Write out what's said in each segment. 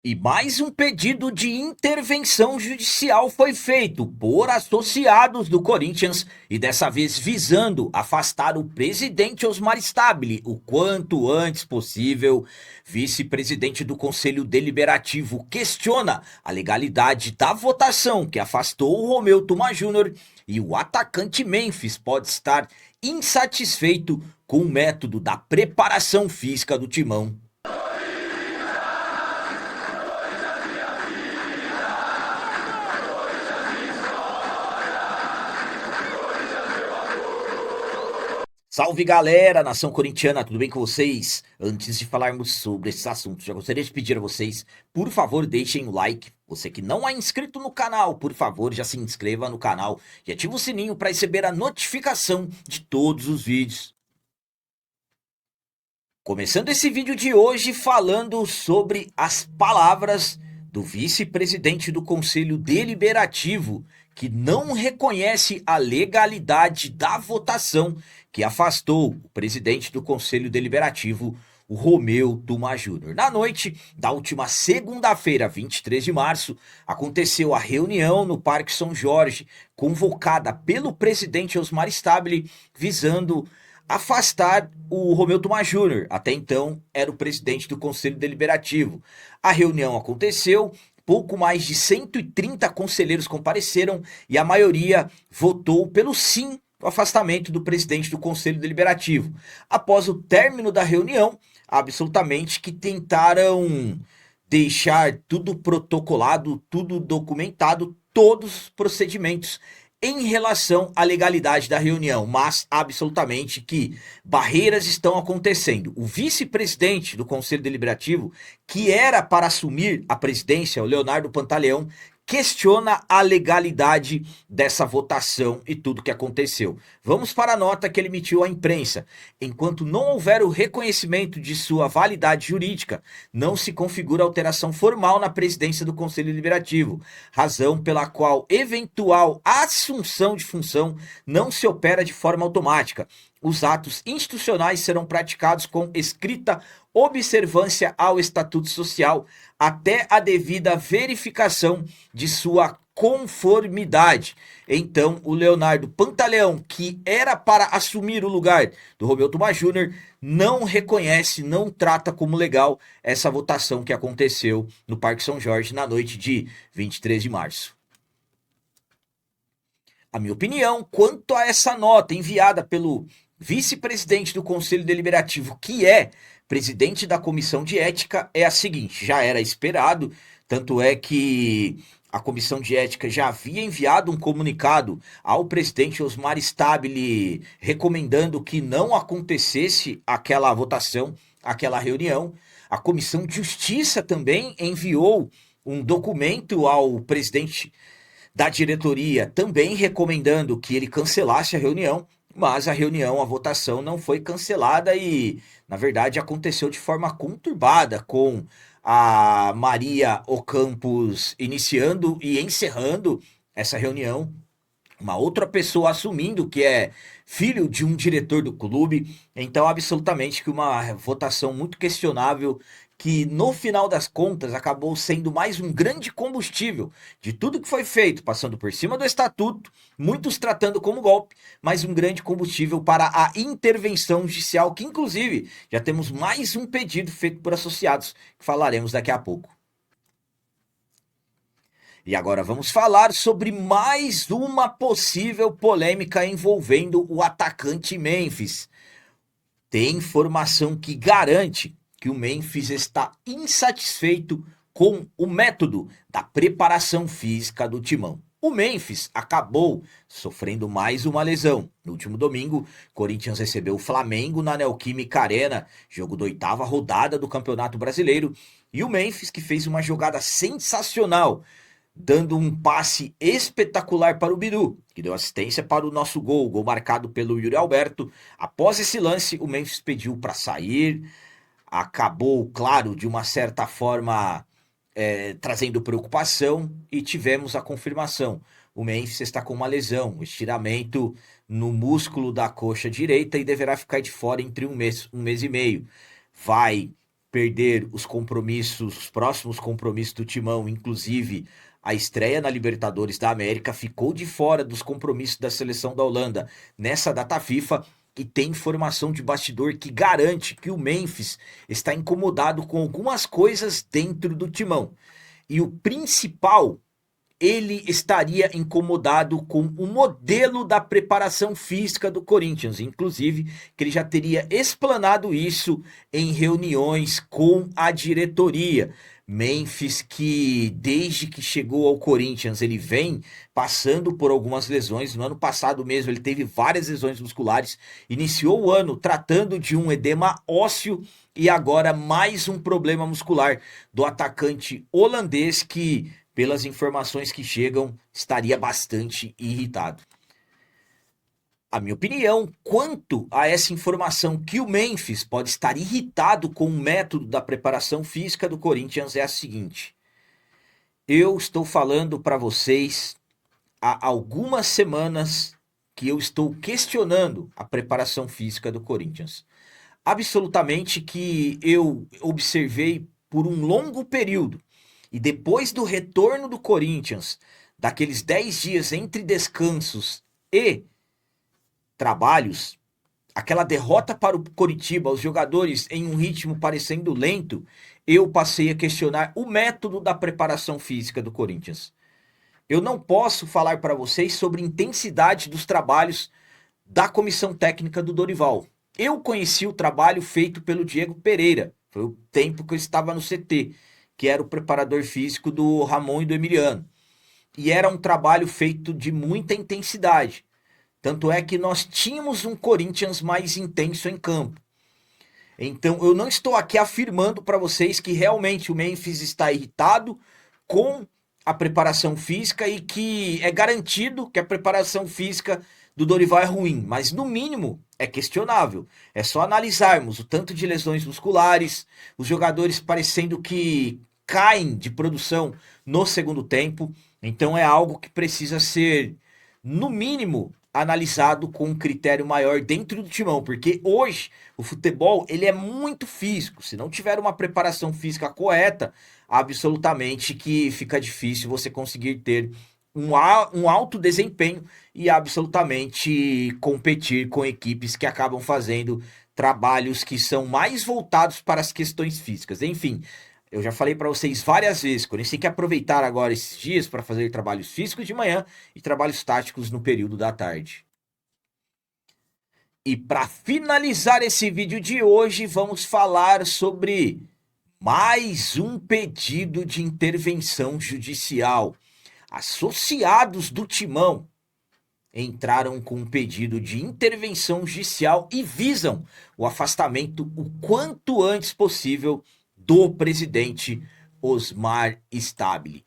E mais um pedido de intervenção judicial foi feito por associados do Corinthians e dessa vez visando afastar o presidente Osmar Stabile o quanto antes possível. Vice-presidente do Conselho Deliberativo questiona a legalidade da votação que afastou o Romeu Tuma Júnior e o atacante Memphis pode estar insatisfeito com o método da preparação física do Timão. Salve galera, nação corintiana, tudo bem com vocês? Antes de falarmos sobre esses assuntos, já gostaria de pedir a vocês, por favor, deixem o like. Você que não é inscrito no canal, por favor, já se inscreva no canal e ative o sininho para receber a notificação de todos os vídeos. Começando esse vídeo de hoje falando sobre as palavras do vice-presidente do Conselho Deliberativo, que não reconhece a legalidade da votação que afastou o presidente do Conselho Deliberativo, o Romeu Tuma Júnior. Na noite da última segunda-feira, 23 de março, aconteceu a reunião no Parque São Jorge, convocada pelo presidente Osmar Stabile, visando afastar o Romeu Tuma Júnior. Até então era o presidente do Conselho Deliberativo. A reunião aconteceu, pouco mais de 130 conselheiros compareceram e a maioria votou pelo sim o afastamento do presidente do Conselho Deliberativo. Após o término da reunião, absolutamente que tentaram deixar tudo protocolado, tudo documentado, todos os procedimentos em relação à legalidade da reunião, mas absolutamente que barreiras estão acontecendo. O vice-presidente do Conselho Deliberativo, que era para assumir a presidência, o Leonardo Pantaleão, questiona a legalidade dessa votação e tudo que aconteceu. Vamos para a nota que ele emitiu à imprensa. Enquanto não houver o reconhecimento de sua validade jurídica, não se configura alteração formal na presidência do Conselho Deliberativo, razão pela qual eventual assunção de função não se opera de forma automática. Os atos institucionais serão praticados com escrita observância ao Estatuto Social até a devida verificação de sua conformidade. Então, o Leonardo Pantaleão, que era para assumir o lugar do Romeu Tuma Júnior, não reconhece, não trata como legal essa votação que aconteceu no Parque São Jorge na noite de 23 de março. A minha opinião quanto a essa nota enviada pelo vice-presidente do Conselho Deliberativo, que é presidente da Comissão de Ética, é a seguinte: já era esperado, tanto é que a Comissão de Ética já havia enviado um comunicado ao presidente Osmar Stabile recomendando que não acontecesse aquela votação, aquela reunião. A Comissão de Justiça também enviou um documento ao presidente da diretoria, também recomendando que ele cancelasse a reunião, mas a reunião, a votação não foi cancelada e, na verdade, aconteceu de forma conturbada, com a Maria Ocampos iniciando e encerrando essa reunião, uma outra pessoa assumindo que é filho de um diretor do clube. Então, absolutamente que uma votação muito questionável, que no final das contas acabou sendo mais um grande combustível de tudo que foi feito, passando por cima do estatuto, muitos tratando como golpe, mas um grande combustível para a intervenção judicial, que inclusive já temos mais um pedido feito por associados, que falaremos daqui a pouco. E agora vamos falar sobre mais uma possível polêmica envolvendo o atacante Memphis. Tem informação que garante que o Memphis está insatisfeito com o método da preparação física do Timão. O Memphis acabou sofrendo mais uma lesão. No último domingo, Corinthians recebeu o Flamengo na Neoquímica Arena, jogo da 8ª rodada do Campeonato Brasileiro, e o Memphis, que fez uma jogada sensacional, dando um passe espetacular para o Bidu, que deu assistência para o nosso gol marcado pelo Yuri Alberto. Após esse lance, o Memphis pediu para sair, acabou, claro, de uma certa forma trazendo preocupação, e tivemos a confirmação. O Memphis está com uma lesão, estiramento no músculo da coxa direita, e deverá ficar de fora entre um mês e meio. Vai perder os compromissos, os próximos compromissos do Timão, inclusive a estreia na Libertadores da América, ficou de fora dos compromissos da seleção da Holanda nessa data FIFA. E tem informação de bastidor que garante que o Memphis está incomodado com algumas coisas dentro do Timão. E o principal, ele estaria incomodado com o modelo da preparação física do Corinthians, inclusive que ele já teria explanado isso em reuniões com a diretoria. Memphis, que desde que chegou ao Corinthians ele vem passando por algumas lesões. No ano passado mesmo ele teve várias lesões musculares, iniciou o ano tratando de um edema ósseo e agora mais um problema muscular do atacante holandês que, pelas informações que chegam, estaria bastante irritado. A minha opinião quanto a essa informação que o Memphis pode estar irritado com o método da preparação física do Corinthians é a seguinte. Eu estou falando para vocês há algumas semanas que eu estou questionando a preparação física do Corinthians. Absolutamente que eu observei por um longo período. E depois do retorno do Corinthians, daqueles 10 dias entre descansos e trabalhos, aquela derrota para o Coritiba, os jogadores em um ritmo parecendo lento, eu passei a questionar o método da preparação física do Corinthians. Eu não posso falar para vocês sobre a intensidade dos trabalhos da comissão técnica do Dorival. Eu conheci o trabalho feito pelo Diego Pereira, foi o tempo que eu estava no CT, que era o preparador físico do Ramon e do Emiliano. E era um trabalho feito de muita intensidade. Tanto é que nós tínhamos um Corinthians mais intenso em campo. Então eu não estou aqui afirmando para vocês que realmente o Memphis está irritado com a preparação física e que é garantido que a preparação física do Dorival é ruim, mas no mínimo é questionável. É só analisarmos o tanto de lesões musculares, os jogadores parecendo que caem de produção no segundo tempo. Então é algo que precisa ser, no mínimo, analisado com um critério maior dentro do timão, porque hoje o futebol ele é muito físico. Se não tiver uma preparação física correta, absolutamente que fica difícil você conseguir ter um alto desempenho e absolutamente competir com equipes que acabam fazendo trabalhos que são mais voltados para as questões físicas. Enfim, eu já falei para vocês várias vezes, que a gente tem que aproveitar agora esses dias para fazer trabalhos físicos de manhã e trabalhos táticos no período da tarde. E para finalizar esse vídeo de hoje, vamos falar sobre mais um pedido de intervenção judicial. Associados do Timão entraram com um pedido de intervenção judicial e visam o afastamento o quanto antes possível do presidente Osmar Stabile.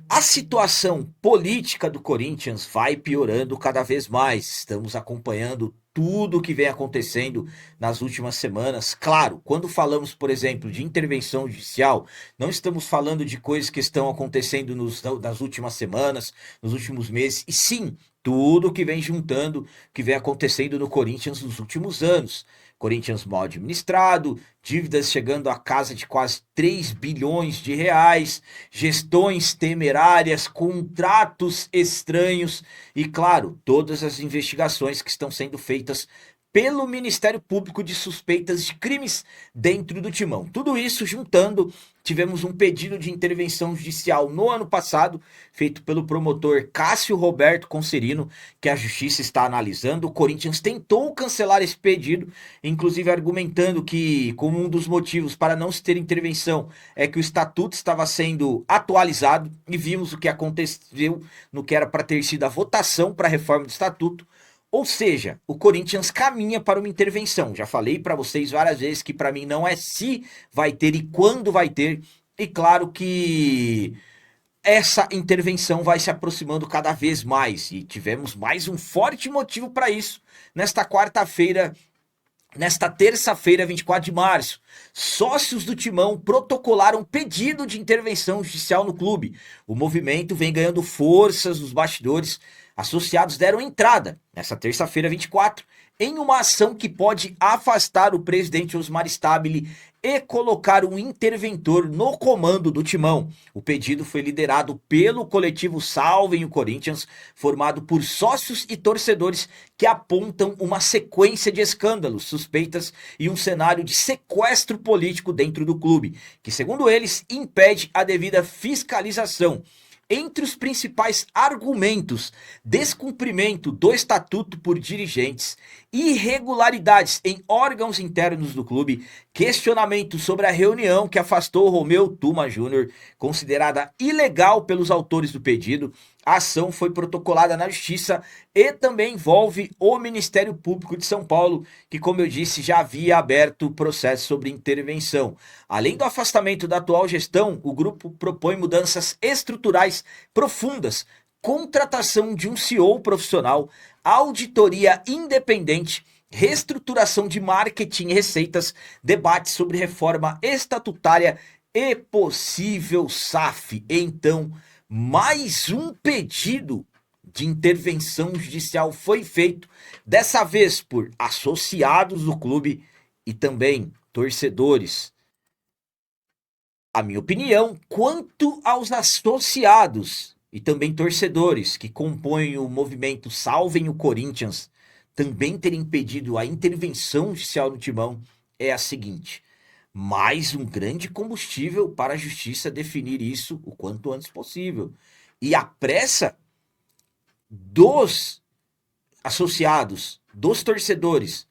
A situação política do Corinthians vai piorando cada vez mais. Estamos acompanhando tudo o que vem acontecendo nas últimas semanas. Claro, quando falamos, por exemplo, de intervenção judicial, não estamos falando de coisas que estão acontecendo nas últimas semanas, nos últimos meses, e sim, tudo o que vem juntando, que vem acontecendo no Corinthians nos últimos anos. Corinthians mal administrado, dívidas chegando à casa de quase 3 bilhões de reais, gestões temerárias, contratos estranhos e, claro, todas as investigações que estão sendo feitas pelo Ministério Público de suspeitas de crimes dentro do Timão. Tudo isso juntando, tivemos um pedido de intervenção judicial no ano passado, feito pelo promotor Cássio Roberto Concerino, que a justiça está analisando. O Corinthians tentou cancelar esse pedido, inclusive argumentando que, como um dos motivos para não se ter intervenção, é que o estatuto estava sendo atualizado, e vimos o que aconteceu no que era para ter sido a votação para a reforma do estatuto. Ou seja, o Corinthians caminha para uma intervenção. Já falei para vocês várias vezes que para mim não é se vai ter e quando vai ter. E claro que essa intervenção vai se aproximando cada vez mais. E tivemos mais um forte motivo para isso nesta quarta-feira. Nesta terça-feira, 24 de março, sócios do Timão protocolaram pedido de intervenção judicial no clube. O movimento vem ganhando forças nos bastidores. Associados deram entrada, nessa terça-feira, 24, em uma ação que pode afastar o presidente Osmar Stabile e colocar um interventor no comando do timão. O pedido foi liderado pelo coletivo Salvem o Corinthians, formado por sócios e torcedores que apontam uma sequência de escândalos, suspeitas e um cenário de sequestro político dentro do clube, que, segundo eles, impede a devida fiscalização. Entre os principais argumentos, descumprimento do estatuto por dirigentes, irregularidades em órgãos internos do clube, questionamento sobre a reunião que afastou Romeu Tuma Júnior, considerada ilegal pelos autores do pedido. A ação foi protocolada na Justiça e também envolve o Ministério Público de São Paulo, que, como eu disse, já havia aberto processo sobre intervenção. Além do afastamento da atual gestão, o grupo propõe mudanças estruturais profundas, contratação de um CEO profissional, auditoria independente, reestruturação de marketing e receitas, debate sobre reforma estatutária e possível SAF. Então, mais um pedido de intervenção judicial foi feito, dessa vez por associados do clube e também torcedores. A minha opinião, quanto aos associados e também torcedores que compõem o movimento Salvem o Corinthians também terem pedido a intervenção judicial no timão, é a seguinte: mais um grande combustível para a justiça definir isso o quanto antes possível. E a pressa dos associados, dos torcedores,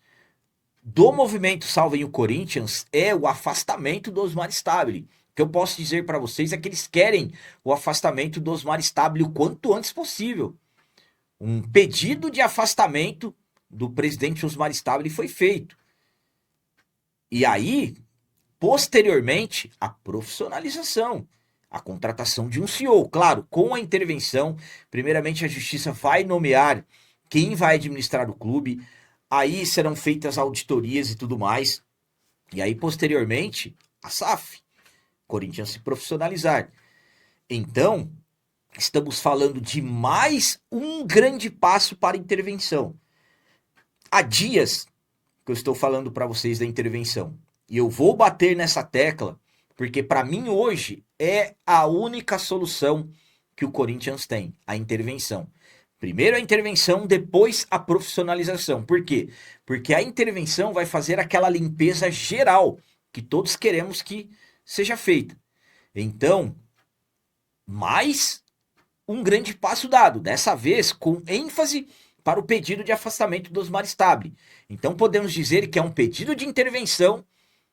do movimento Salvem o Corinthians é o afastamento do Osmar Stabile. O que eu posso dizer para vocês é que eles querem o afastamento do Osmar Stabile o quanto antes possível. Um pedido de afastamento do presidente Osmar Stabile foi feito. E aí, posteriormente, a profissionalização, a contratação de um CEO. Claro, com a intervenção, primeiramente a justiça vai nomear quem vai administrar o clube, aí serão feitas auditorias e tudo mais, e aí posteriormente a SAF, Corinthians se profissionalizar. Então, estamos falando de mais um grande passo para a intervenção. Há dias que eu estou falando para vocês da intervenção, e eu vou bater nessa tecla, porque para mim hoje é a única solução que o Corinthians tem, a intervenção. Primeiro a intervenção, depois a profissionalização. Por quê? Porque a intervenção vai fazer aquela limpeza geral que todos queremos que seja feita. Então, mais um grande passo dado, dessa vez com ênfase para o pedido de afastamento do Osmar Stabile. Então podemos dizer que é um pedido de intervenção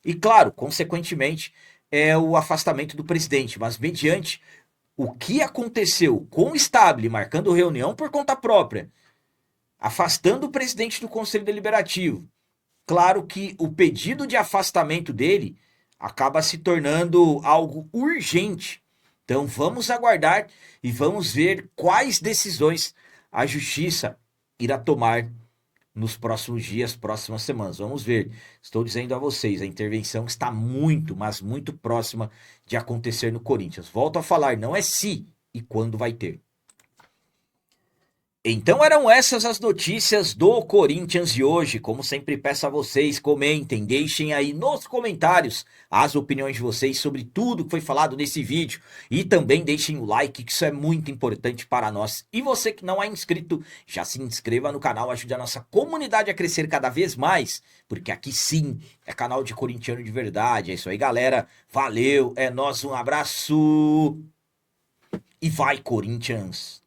e, claro, consequentemente, é o afastamento do presidente, mas mediante o que aconteceu com o Stabile marcando reunião por conta própria, afastando o presidente do Conselho Deliberativo. Claro que o pedido de afastamento dele acaba se tornando algo urgente. Então vamos aguardar e vamos ver quais decisões a justiça irá tomar nos próximos dias, próximas semanas. Vamos ver. Estou dizendo a vocês, a intervenção está muito, mas muito próxima de acontecer no Corinthians. Volto a falar, não é se e quando vai ter. Então eram essas as notícias do Corinthians de hoje. Como sempre peço a vocês, comentem, deixem aí nos comentários as opiniões de vocês sobre tudo que foi falado nesse vídeo. E também deixem o like, que isso é muito importante para nós. E você que não é inscrito, já se inscreva no canal, ajude a nossa comunidade a crescer cada vez mais. Porque aqui sim, é canal de corintiano de verdade. É isso aí, galera. Valeu, é nóis, um abraço. E vai, Corinthians!